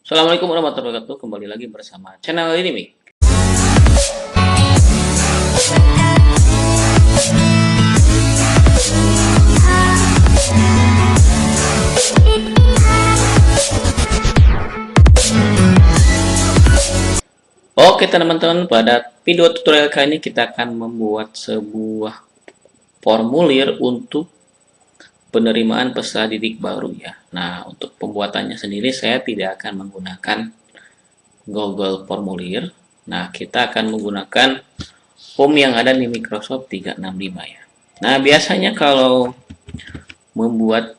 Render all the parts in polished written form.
Assalamualaikum warahmatullahi wabarakatuh. Kembali lagi bersama channel ini, Mi. Oke teman-teman, pada video tutorial kali ini kita akan membuat sebuah formulir untuk penerimaan peserta didik baru ya. Nah, untuk pembuatannya sendiri saya tidak akan menggunakan Google Formulir. Nah, kita akan menggunakan form yang ada di Microsoft 365 ya. Nah, biasanya kalau membuat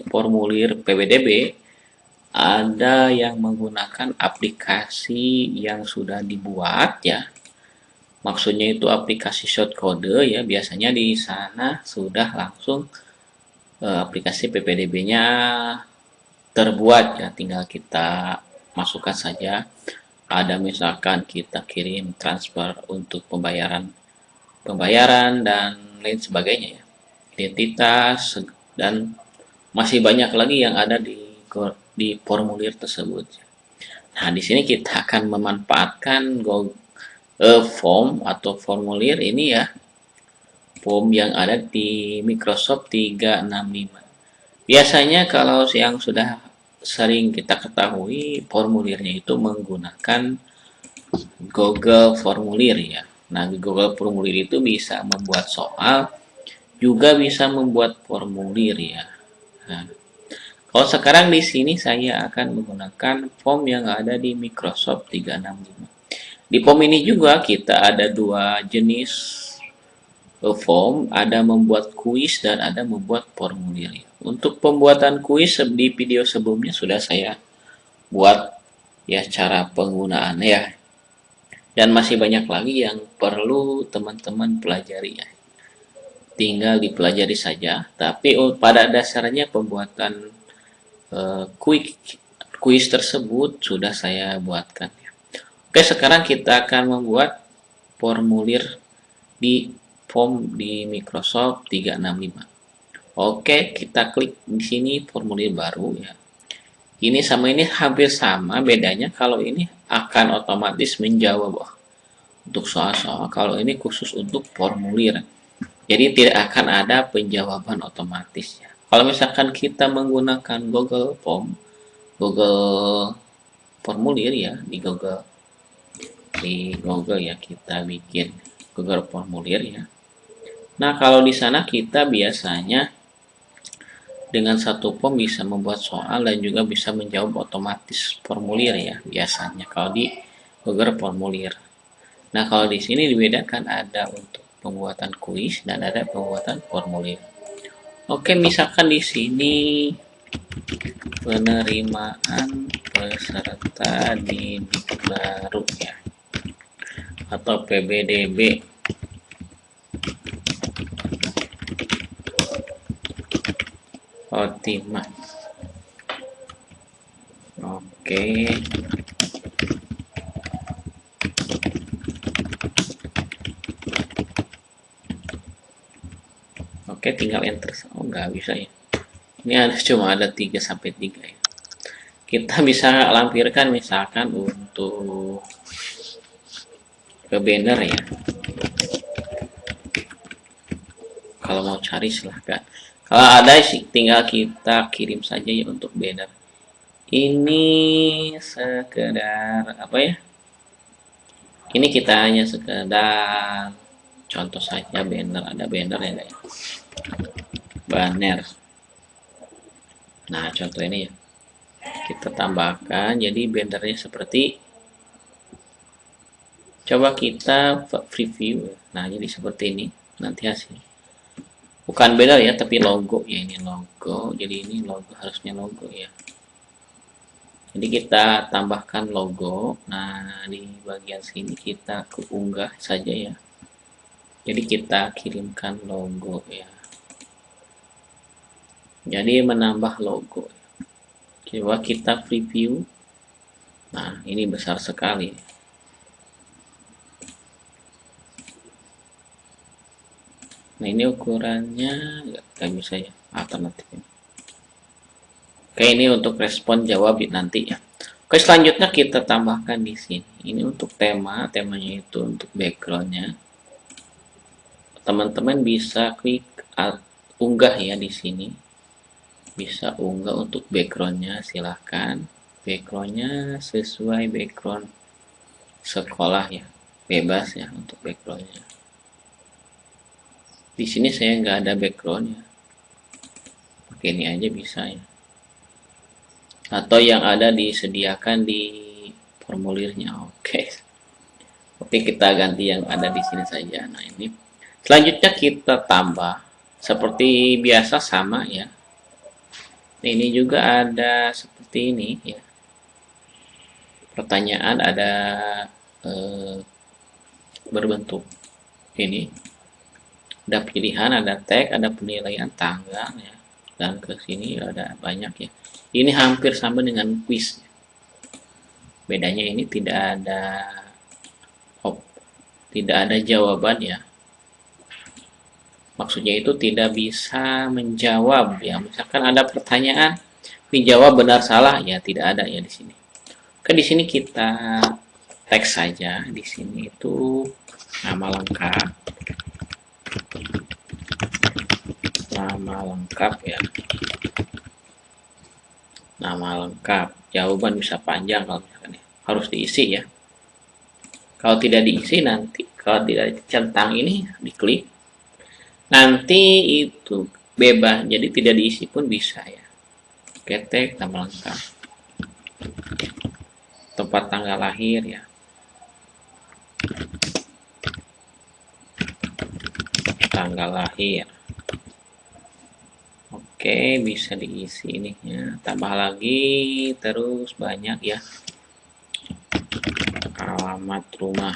formulir PWDB ada yang menggunakan aplikasi yang sudah dibuat ya. Maksudnya itu aplikasi shortcode ya. Biasanya di sana sudah langsung aplikasi PPDB-nya terbuat ya. Tinggal kita masukkan saja. Ada misalkan kita kirim transfer untuk pembayaran dan lain sebagainya ya. Identitas dan masih banyak lagi yang ada di formulir tersebut. Nah, di sini kita akan memanfaatkan form atau formulir ini ya, form yang ada di Microsoft 365. Biasanya kalau yang sudah sering kita ketahui, formulirnya itu menggunakan Google Formulir ya. Nah, Google Formulir itu bisa membuat soal, juga bisa membuat formulir ya. Nah, kalau sekarang di sini saya akan menggunakan form yang ada di Microsoft 365. Di form ini juga kita ada dua jenis form, ada membuat kuis dan ada membuat formulir. Untuk pembuatan kuis di video sebelumnya sudah saya buat ya cara penggunaannya ya. Dan masih banyak lagi yang perlu teman-teman pelajari ya. Tinggal dipelajari saja. Tapi pada dasarnya pembuatan kuis tersebut sudah saya buatkan. Oke, sekarang kita akan membuat formulir di form di Microsoft 365. Oke, kita klik di sini formulir baru ya. Ini sama ini hampir sama, bedanya kalau ini akan otomatis menjawab untuk soal-soal, kalau ini khusus untuk formulir. Jadi tidak akan ada penjawaban otomatis ya. Kalau misalkan kita menggunakan Google Formulir ya, di Google ya, kita bikin Google Formulir ya. Nah, kalau di sana kita biasanya dengan satu form bisa membuat soal dan juga bisa menjawab otomatis formulir ya, biasanya kalau di Google Formulir. Nah, kalau di sini dibedakan, ada untuk pembuatan kuis dan ada pembuatan formulir. Oke, misalkan di sini penerimaan peserta didik baru ya, atau PBDB. Optimal. Oke. Oke, tinggal enter. Oh, nggak bisa ya. Ini cuma ada 3 sampai 3 ya. Kita bisa lampirkan misalkan untuk ke banner ya. Kalau mau cari silahkan. Kalau ada sih tinggal kita kirim saja ya untuk banner. Ini sekedar apa ya? Ini kita hanya sekedar contoh saja banner, ada banner ya guys. Banner. Nah, contoh ini ya. Kita tambahkan jadi bannernya seperti, coba kita preview. Nah, jadi seperti ini nanti hasil. Bukan banner ya, tapi logo ya, ini logo. Jadi ini logo, harusnya logo ya. Jadi kita tambahkan logo. Nah, di bagian sini kita keunggah saja ya. Jadi kita kirimkan logo ya. Jadi menambah logo. Coba kita preview. Nah, ini besar sekali. Nah, ini ukurannya nggak bisa ya, alternatifnya. Oke, ini untuk respon jawab nanti ya. Oke, selanjutnya kita tambahkan di sini. Ini untuk temanya itu untuk backgroundnya. Teman-teman bisa klik unggah ya di sini. Bisa unggah untuk backgroundnya, silahkan. Backgroundnya sesuai background sekolah ya, bebas ya untuk backgroundnya. Di sini saya nggak ada backgroundnya, pakai ini aja bisa ya. Atau yang ada disediakan di formulirnya. Oke, kita ganti yang ada di sini saja. Nah ini selanjutnya kita tambah seperti biasa sama ya. Nah, ini juga ada seperti ini ya. Pertanyaan ada berbentuk ini. Ada pilihan, ada tag, ada penilaian tanggal ya. Dan ke sini ada banyak ya. Ini hampir sama dengan quiz. Bedanya ini tidak ada jawaban ya. Maksudnya itu tidak bisa menjawab ya. Misalkan ada pertanyaan, dijawab benar salah ya, tidak ada ya di sini. Oke, di sini kita teks saja. Di sini itu nama lengkap. Nama lengkap ya. Nama lengkap. Jawaban bisa panjang kalau misalkan ya. Harus diisi ya. Kalau tidak diisi nanti, kalau tidak centang ini diklik, nanti itu bebas, jadi tidak diisi pun bisa ya. Ketek nama lengkap, tempat tanggal lahir ya, tanggal lahir. Oke, bisa diisi ini ya, tambah lagi terus banyak ya. Alamat rumah,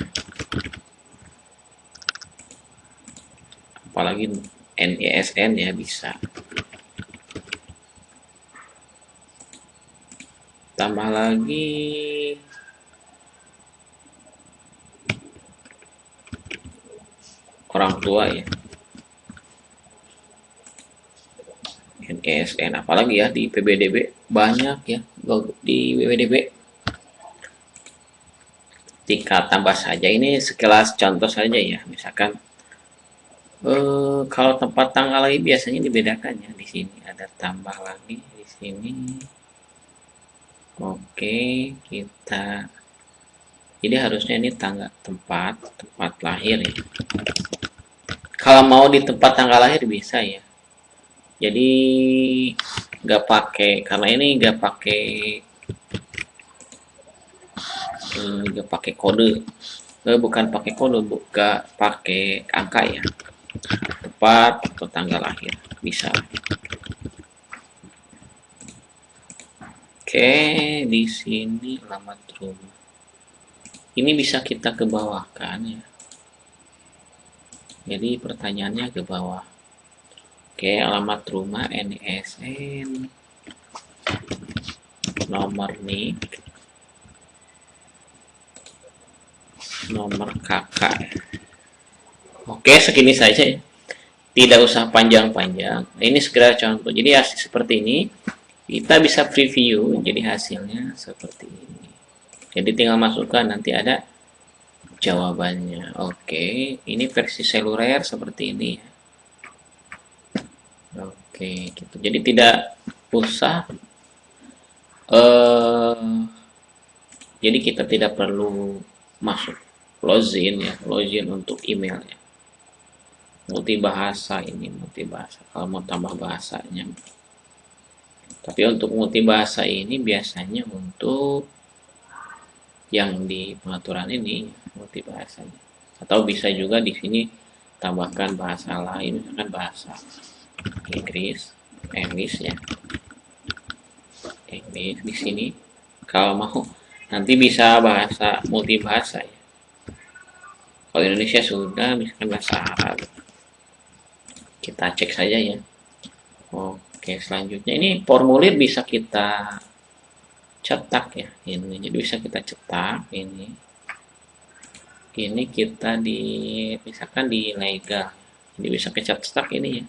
apalagi NISN ya bisa. Tambah lagi orang tua ya, NISN, apalagi ya di PBDB banyak ya, di PBDB. Tingkat tambah saja, ini sekelas contoh saja ya. Misalkan kalau tempat tanggal lagi biasanya dibedakan ya, di sini ada tambah lagi di sini. Oke, kita jadi harusnya ini tempat lahir ya. Kalau mau di tempat tanggal lahir bisa ya. Jadi nggak pakai, karena ini nggak pakai kode, bukan pakai kode, bukan pakai angka ya. Tepat atau tanggal lahir bisa. Oke, di sini alamat rumah. Ini bisa kita ke bawah kan ya. Jadi pertanyaannya ke bawah. Oke, alamat rumah NISN, nomor NIK, nomor kakak. Oke, segini saja ya. Tidak usah panjang-panjang. Ini segera contoh. Jadi hasil seperti ini. Kita bisa preview. Jadi hasilnya seperti ini. Jadi tinggal masukkan, nanti ada jawabannya. Oke, ini versi seluler seperti ini ya. Oke, gitu. Jadi tidak usah jadi kita tidak perlu masuk login ya, login untuk emailnya. Multibahasa ini, multibahasa. Kalau mau tambah bahasanya. Tapi untuk multibahasa ini biasanya untuk yang di pengaturan ini multibahasanya. Atau bisa juga di sini tambahkan bahasa lain, misalkan bahasa Inggris ya. Inggris di sini. Kalau mau nanti bisa bahasa multibahasa ya. Kalau Indonesia sudah, misalkan bahasa Arab. Kita cek saja ya. Oke, selanjutnya ini formulir bisa kita cetak ya. Ini jadi bisa kita cetak ini. Ini kita misalkan di legal. Jadi bisa kita cetak ini ya.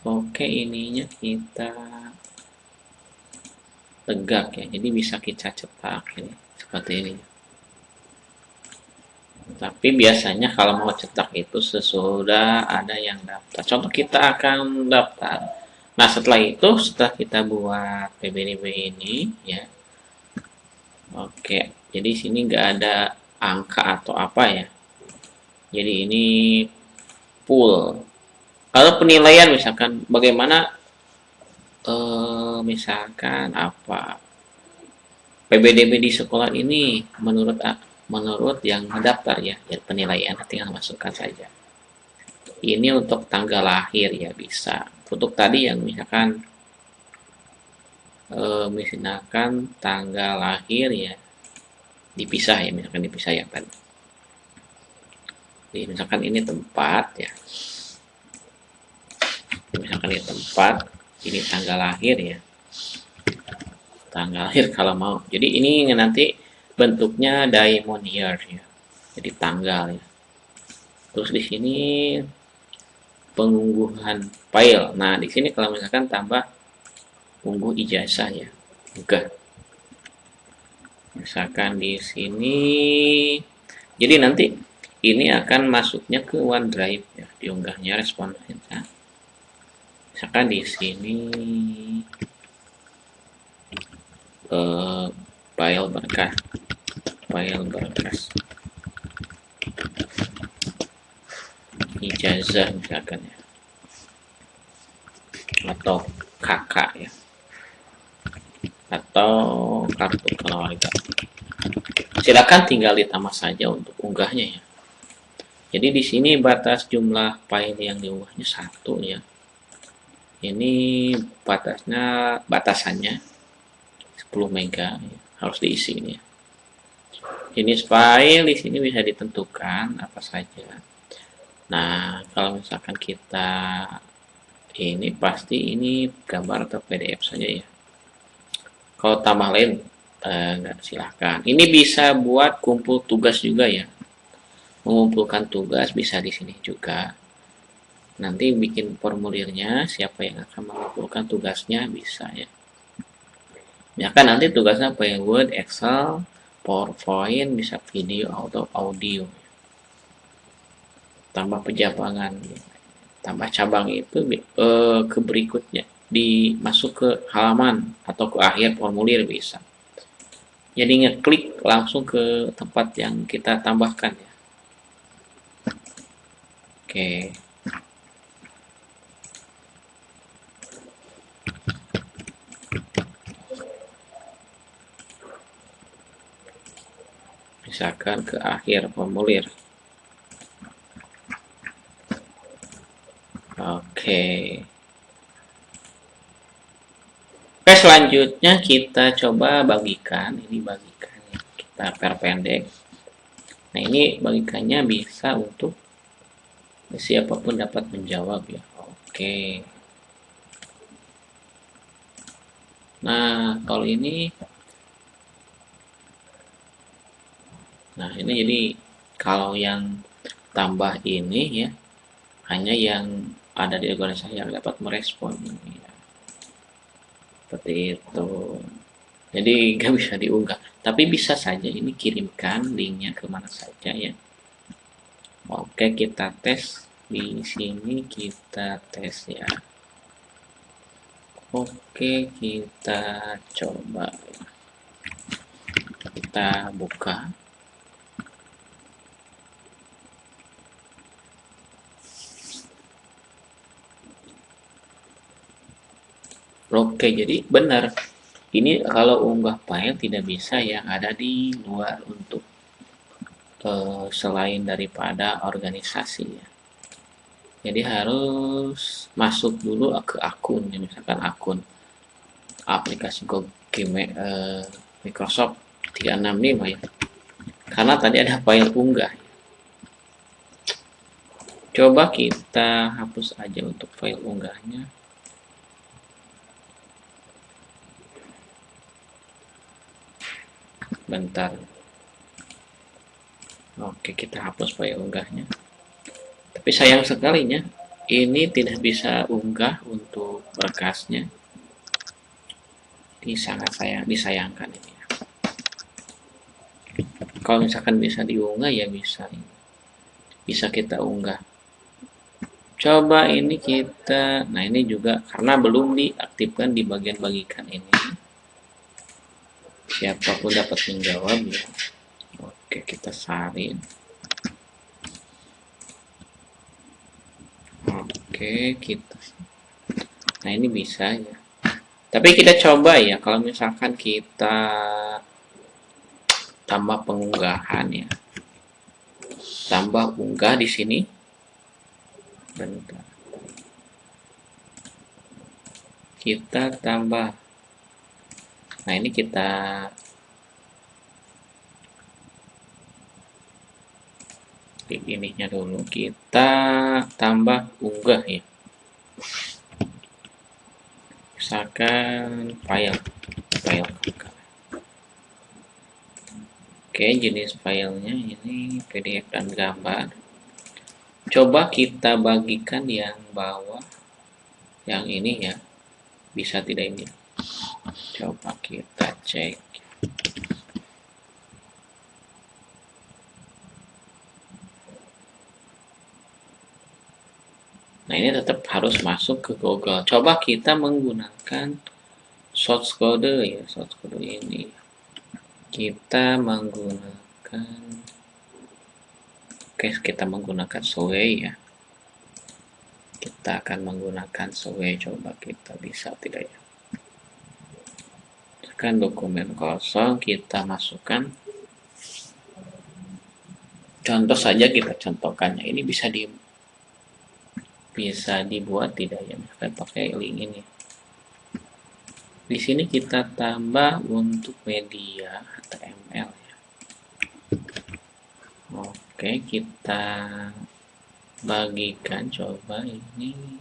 Oke, ininya kita tegak ya, jadi bisa kita cetak ini seperti ini. Tapi biasanya kalau mau cetak itu sesudah ada yang daftar. Contoh kita akan daftar. Nah setelah kita buat PBDB ini ya, oke. Jadi sini nggak ada angka atau apa ya. Jadi ini full. Kalau penilaian misalkan bagaimana, misalkan apa PBDB di sekolah ini menurut yang mendaftar ya, ya penilaian tinggal masukkan saja. Ini untuk tanggal lahir ya bisa. Untuk tadi yang misalkan tanggal lahir ya dipisah ya, misalkan dipisah yang tadi. Jadi misalkan ini tempat ya. Misalkan ini tempat, ini tanggal lahir ya. Tanggal lahir kalau mau. Jadi ini nanti bentuknya diamond year ya. Jadi tanggal ya. Terus di sini pengungguhan file. Nah, di sini kalau misalkan tambah unggah ijazah ya. Unggah. Misalkan di sini jadi nanti ini akan masuknya ke OneDrive ya, diunggahnya responsnya. Misalkan di sini file berkas ijazah misalkan ya, atau kakak ya, atau kartu keluarga. Silakan tinggal ditambah saja untuk unggahnya ya. Jadi di sini batas jumlah file yang diunggahnya 1 ya. Ini batasannya 10 mega ya, harus diisi ini ya. Jenis file di sini bisa ditentukan apa saja. Nah, kalau misalkan kita ini pasti ini gambar atau PDF saja ya. Kalau tambah lain nggak silahkan. Ini bisa buat kumpul tugas juga ya. Mengumpulkan tugas bisa di sini juga. Nanti bikin formulirnya, siapa yang akan mengumpulkan tugasnya bisa ya. Ya kan nanti tugasnya apa ya, Word, Excel, PowerPoint, bisa video atau audio. Tambah pejabangan, tambah cabang itu ke berikutnya, dimasuk ke halaman atau ke akhir formulir bisa. Jadi ngeklik langsung ke tempat yang kita tambahkan ya. Oke. Misalkan ke akhir formulir. Oke. Oke, selanjutnya kita coba bagikan. Ini bagikan ya. Kita perpendek. Nah, ini bagikannya bisa untuk siapapun dapat menjawab ya. Oke. Nah, kalau ini jadi kalau yang tambah ini ya hanya yang ada di organisasi yang dapat merespon ya. Seperti itu. Jadi nggak bisa diunggah, tapi bisa saja ini kirimkan linknya kemana saja ya. Oke, kita tes di sini, kita tes ya. Oke, kita coba kita buka. Oke, jadi benar. Ini kalau unggah file tidak bisa yang ada di luar untuk selain daripada organisasi ya. Jadi harus masuk dulu ke akun, ya, misalkan akun aplikasi Microsoft 365 ya. Karena tadi ada file unggah. Coba kita hapus aja untuk file unggahnya. Bentar. Oke, kita hapus file unggahnya. Tapi sayang sekalinya, ini tidak bisa unggah untuk berkasnya. disayangkan ini ya. Kalau misalkan bisa diunggah ya bisa kita unggah. Coba ini kita, nah ini juga karena belum diaktifkan di bagian bagikan ini. Siapapun dapat menjawab ya. Oke, kita salin. Oke, kita. Nah, ini bisa ya. Tapi kita coba ya, kalau misalkan kita tambah pengunggahan ya. Tambah unggah di sini. Bentar. Kita tambah. Nah, ini kita klik ininya dulu. Kita tambah unggah ya. Misalkan file kakak. Oke, jenis filenya ini PDF dan gambar. Coba kita bagikan yang bawah, yang ini ya, bisa tidak ini? Coba kita cek. Nah, ini tetap harus masuk ke Google. Coba kita menggunakan source code ya, source code ini. Kita menggunakan, oke, kita menggunakan Sway ya. Kita akan menggunakan Sway. Coba kita bisa tidak ya? Tekan dokumen kosong, kita masukkan. Contoh saja kita contohkannya. Ini bisa dibuat tidak ya? Misalkan pakai link ini. Di sini kita tambah untuk media HTML ya. Oke, kita bagikan, coba ini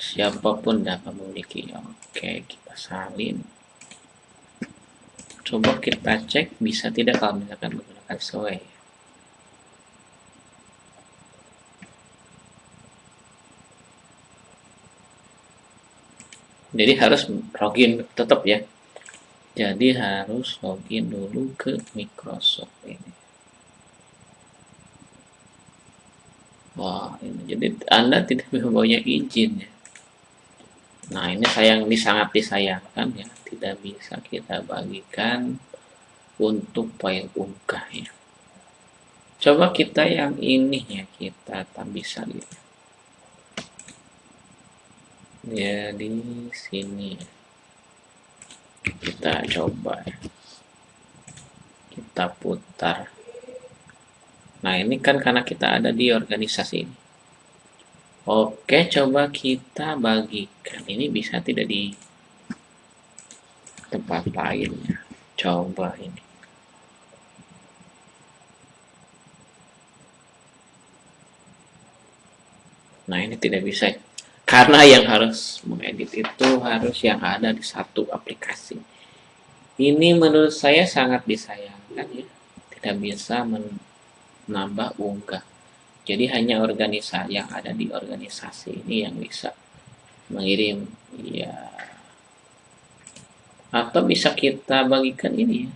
siapapun dapat memiliki. Oke, kita salin. Coba kita cek bisa tidak kalau misalkan menggunakan Sway. Jadi harus login tetap ya. Jadi harus login dulu ke Microsoft ini. Wah, ini jadi Anda tidak mempunyai izin ya. Nah, ini sangat disayangkan ya, tidak bisa kita bagikan untuk file unggah ya. Coba kita yang ini ya, kita tak bisa gitu. Ya di sini kita coba ya. Kita putar. Nah, ini kan karena kita ada di organisasi ini. Oke, coba kita bagikan. Ini bisa tidak di tempat lainnya. Coba ini. Nah, ini tidak bisa. Karena yang harus mengedit itu harus yang ada di satu aplikasi. Ini menurut saya sangat disayangkan ya. Tidak bisa menambah unggah. Jadi hanya organisasi yang ada di organisasi ini yang bisa mengirim ya. Atau bisa kita bagikan ini ya.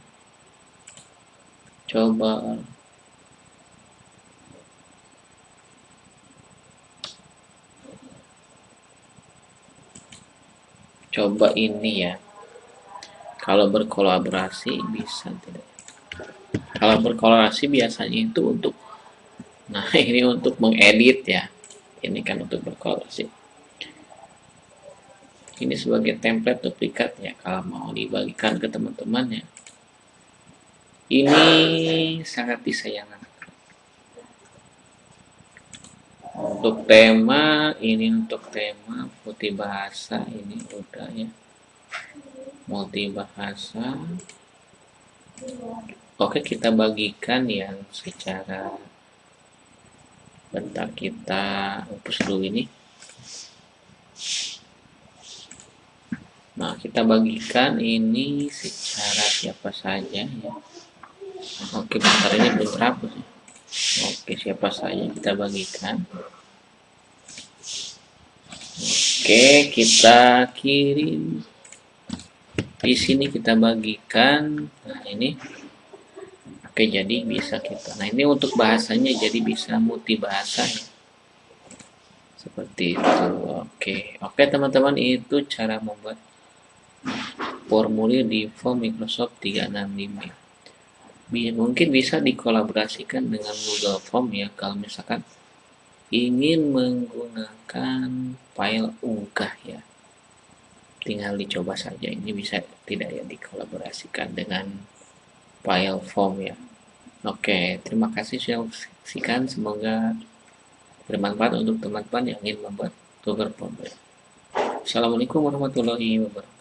Coba ini ya. Kalau berkolaborasi bisa tidak? Kalau berkolaborasi biasanya itu untuk, nah ini untuk mengedit ya. Ini kan untuk berkolaborasi. Ini sebagai template duplikat ya kalau mau dibagikan ke teman-teman ya. Ini sangat disayangkan. Untuk tema, ini untuk tema multibahasa, ini udah ya. Multibahasa. Oke, kita bagikan yang secara, bentar kita hapus dulu ini. Nah, kita bagikan ini secara siapa saja ya. Oke, bentar ini belum terhapus ya. Oke, siapa saja kita bagikan. Oke, kita kirim. Di sini kita bagikan. Nah, ini. Oke, jadi bisa kita. Nah, ini untuk bahasanya jadi bisa multi bahasa ya. Seperti itu. Oke, teman-teman, itu cara membuat formulir di form Microsoft 365. Mungkin bisa dikolaborasikan dengan Google Form ya, kalau misalkan ingin menggunakan file unggah ya. Tinggal dicoba saja, ini bisa tidak ya dikolaborasikan dengan file form ya. Oke, terima kasih sudah menyaksikan, semoga bermanfaat untuk teman-teman yang ingin membuat Google Form. Assalamualaikum warahmatullahi wabarakatuh.